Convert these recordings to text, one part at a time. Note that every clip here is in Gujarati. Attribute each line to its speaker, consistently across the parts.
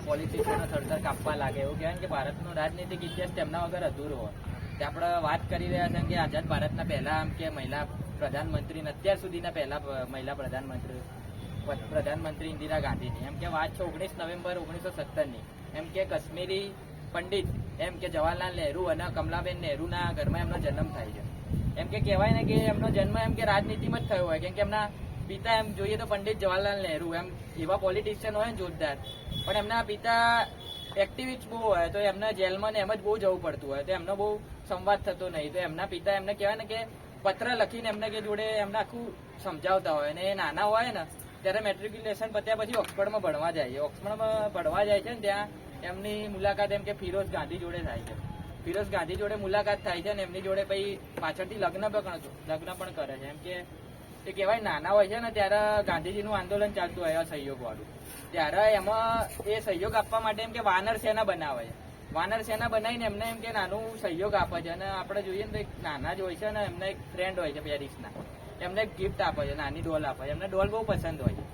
Speaker 1: પોલિટિશિયનો થડતર કાપવા લાગે. એવું કહેવાય કે ભારતનો રાજનીતિક ઇતિહાસ તેમના વગર અધૂરો હોય. તે આપણે વાત કરી રહ્યા છે કે આઝાદ ભારતના પહેલા એમ કે મહિલા પ્રધાનમંત્રી, અત્યાર સુધીના પહેલા મહિલા પ્રધાનમંત્રી ઇન્દિરા ગાંધીની એમ કે વાત છે 19 નવેમ્બર 1917ની. એમ કે કાશ્મીરી પંડિત એમ કે જવાહરલાલ નહેરુ અને કમલાબેન નહેરુના ઘરમાં એમનો જન્મ થાય છે. એમ કે કહેવાય ને કે એમનો જન્મ એમ કે રાજનીતિમાં જ થયો હોય, કેમ કે એમના પિતા એમ જોઈએ તો પંડિત જવાહરલાલ નહેરુ એમ એવા પોલિટિશિયન હોય ને જોરદાર, પણ એમના પિતા એક્ટિવિસ્ટ બહુ હોય તો એમને જેલમાં ને એમ જ બહુ જવું પડતું હોય, તો એમનો બહુ સંવાદ થતો નહીં. તો એમના પિતા એમને કહેવાય ને કે પત્ર લખીને એમને કે જોડે એમને આખું સમજાવતા હોય. અને એ નાના હોય ને ત્યારે મેટ્રિક્યુલેશન પત્યા પછી ઓક્સફર્ડમાં ભણવા જાય છે. ઓક્સફર્ડમાં ભણવા જાય છે ને ત્યાં એમની મુલાકાત એમ કે ફિરોઝ ગાંધી જોડે થાય છે. ફિરોઝ ગાંધી જોડે મુલાકાત થાય છે ને એમની જોડે પછી પાછળથી લગ્ન પણ કરે છે. એમ કે એ કહેવાય નાના હોય છે ને ત્યારે ગાંધીજીનું આંદોલન ચાલતું હોય સહયોગ વાળું, ત્યારે એમાં એ સહયોગ આપવા માટે એમ કે વાનર સેના બનાવે છે. વાનર સેના બનાવીને એમને એમ કે નાનું સહયોગ આપે છે. અને આપણે જોઈએ ને તો એક નાના જ હોય છે ને એમને એક ફ્રેન્ડ હોય છે પેરિસના, એમને એક ગિફ્ટ આપે છે, નાની ડોલ આપે છે. એમને ડોલ બહુ પસંદ હોય છે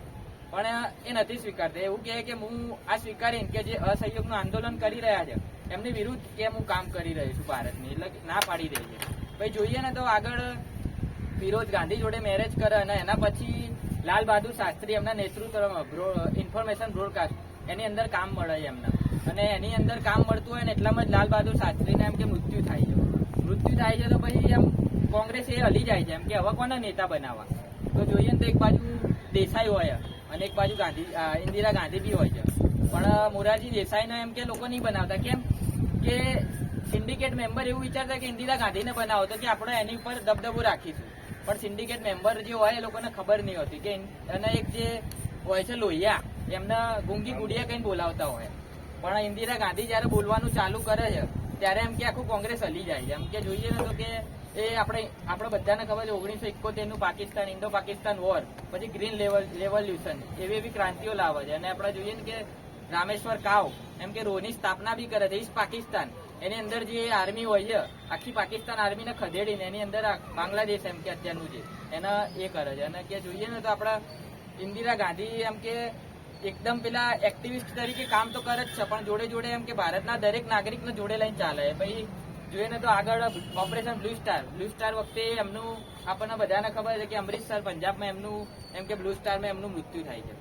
Speaker 1: પણ એ નથી સ્વીકારતા. એવું કહે કે હું આ સ્વીકારીને કે જે અસહયોગનું આંદોલન કરી રહ્યા છે એમની વિરુદ્ધ કેમ હું કામ કરી રહ્યો છું ભારતની, એટલે ના પાડી રહી છે. પછી જોઈએ ને તો આગળ ફિરોઝ ગાંધી જોડે મેરેજ કરે અને એના પછી લાલ બહાદુર શાસ્ત્રી એમના નેતૃત્વમાં ઇન્ફોર્મેશન બ્રોડકાસ્ટ એની અંદર કામ મળે છે એમને. અને એની અંદર કામ મળતું હોય ને એટલામાં જ લાલ બહાદુર શાસ્ત્રીને એમ કે મૃત્યુ થાય છે. તો પછી એમ કોંગ્રેસ એ હલી જાય છે એમ કે હવે કોના નેતા બનાવવા. તો જોઈએ ને તો એક બાજુ દેસાઈ હોય અને એક બાજુ ઇન્દિરા ગાંધી બી હોય છે, પણ મોરારજી દેસાઈનો એમ કે લોકો નહીં બનાવતા. કેમ કે સિન્ડિકેટ મેમ્બર એવું વિચારતા કે ઇન્દિરા ગાંધીને બનાવો તો કે આપણે એની ઉપર દબદબો રાખીશું, પણ સિન્ડિકેટ મેમ્બર જે હોય એ લોકોને ખબર નહીં હોતી કે અને એક જે હોય છે લોહિયા એમને ગુંગી ગુડિયા કઈ બોલાવતા હોય. પણ ઇન્દિરા ગાંધી જયારે બોલવાનું ચાલુ કરે છે ત્યારે એમ કે આખું કોંગ્રેસ હલી જાય છે. એમ કે જોઈએ ને તો કે એ આપણે બધાને ખબર છે 1971નું પાકિસ્તાન ઇન્ડો પાકિસ્તાન વોર, પછી ગ્રીન રેવોલ્યુશન એવી ક્રાંતિઓ લાવે છે. અને આપણે જોઈએ ને કે રામેશ્વર કાવ એમ કે રોની સ્થાપના બી કરે છે. ઈસ્ટ પાકિસ્તાન એની અંદર જે આર્મી હોય છે આખી પાકિસ્તાન આર્મીને ખદેડીને એની અંદર બાંગ્લાદેશ એમ કે અત્યારનું છે એના એ કરે છે. અને કે જોઈએ ને તો આપણા ઇન્દિરા ગાંધી એમ કે એકદમ પેલા એક્ટિવિસ્ટ તરીકે કામ તો કરે જ છે, પણ જોડે જોડે એમ કે ભારતના દરેક નાગરિકને જોડે લઈને ચાલે. પછી જોઈએ ને તો આગળ ઓપરેશન બ્લુ સ્ટાર વખતે એમનું આપણને બધાને ખબર છે કે અમૃતસર પંજાબમાં એમનું એમ કે બ્લુ સ્ટારમાં એમનું મૃત્યુ થાય છે.